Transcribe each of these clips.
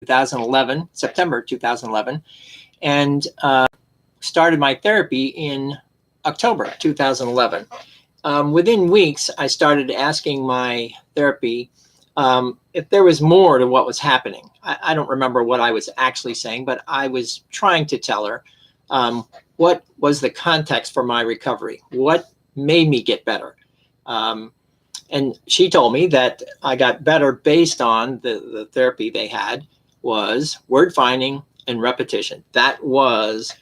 2011, September 2011, and started my therapy in October 2011. Within weeks, I started asking my therapy if there was more to what was happening. I don't remember what I was actually saying, but I was trying to tell her what was the context for my recovery, what made me get better. And she told me that I got better based on the therapy they had was word finding and repetition. That was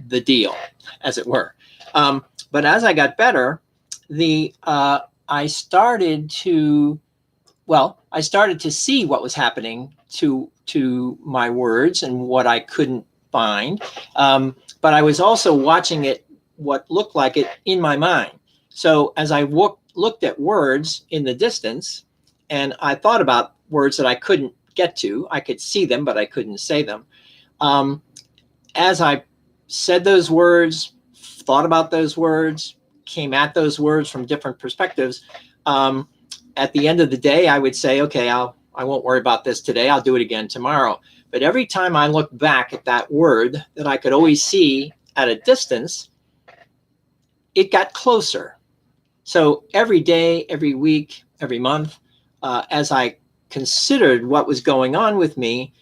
the deal, as it were. But as I got better, I started to see what was happening to my words and what I couldn't find. But I was also watching it, what looked like it in my mind. So as I looked at words in the distance, and I thought about words that I couldn't get to, I could see them, but I couldn't say them. As I said those words, thought about those words, came at those words from different perspectives, at the end of the day, I would say, okay, I won't worry about this today. I'll do it again tomorrow. But every time I looked back at that word that I could always see at a distance, it got closer. So every day, every week, every month, as I considered what was going on with me,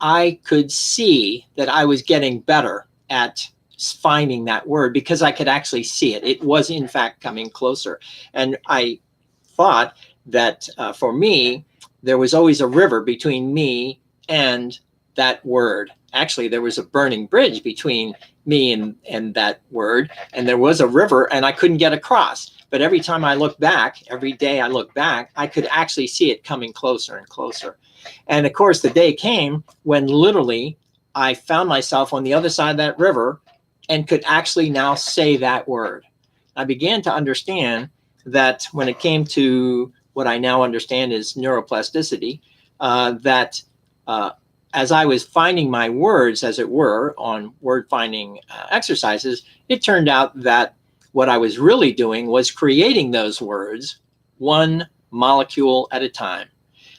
I could see that I was getting better at finding that word because I could actually see it. It was, in fact, coming closer. And I thought that for me, there was always a river between me and that word. Actually, there was a burning bridge between me and that word, and there was a river, and I couldn't get across. But every time I look back, every day I look back, I could actually see it coming closer and closer. And of course, the day came when literally I found myself on the other side of that river and could actually now say that word. I began to understand that when it came to what I now understand is neuroplasticity, that as I was finding my words, as it were, on word finding exercises, it turned out that what I was really doing was creating those words one molecule at a time.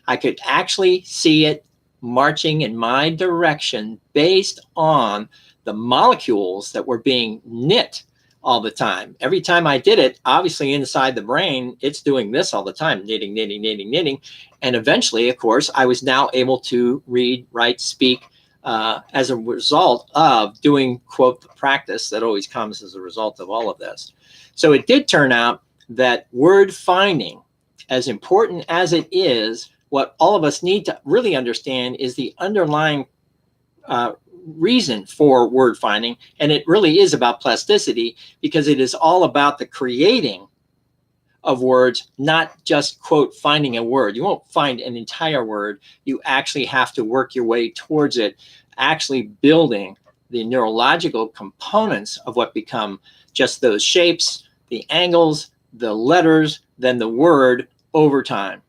I could actually see it marching in my direction based on the molecules that were being knit all the time. Every time I did it, obviously inside the brain, it's doing this all the time, knitting, knitting, knitting, knitting. And eventually, of course, I was now able to read, write, speak as a result of doing, quote, the practice that always comes as a result of all of this. So it did turn out that word finding, as important as it is, what all of us need to really understand is the underlying reason for word finding. And it really is about plasticity because it is all about the creating of words, not just, quote, finding a word. You won't find an entire word. You actually have to work your way towards it, actually building the neurological components of what become just those shapes, the angles, the letters, then the word over time.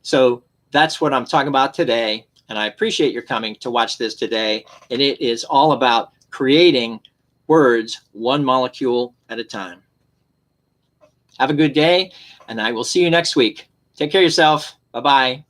So that's what I'm talking about today. And I appreciate your coming to watch this today. And it is all about creating words one molecule at a time. Have a good day, and I will see you next week. Take care of yourself. Bye-bye.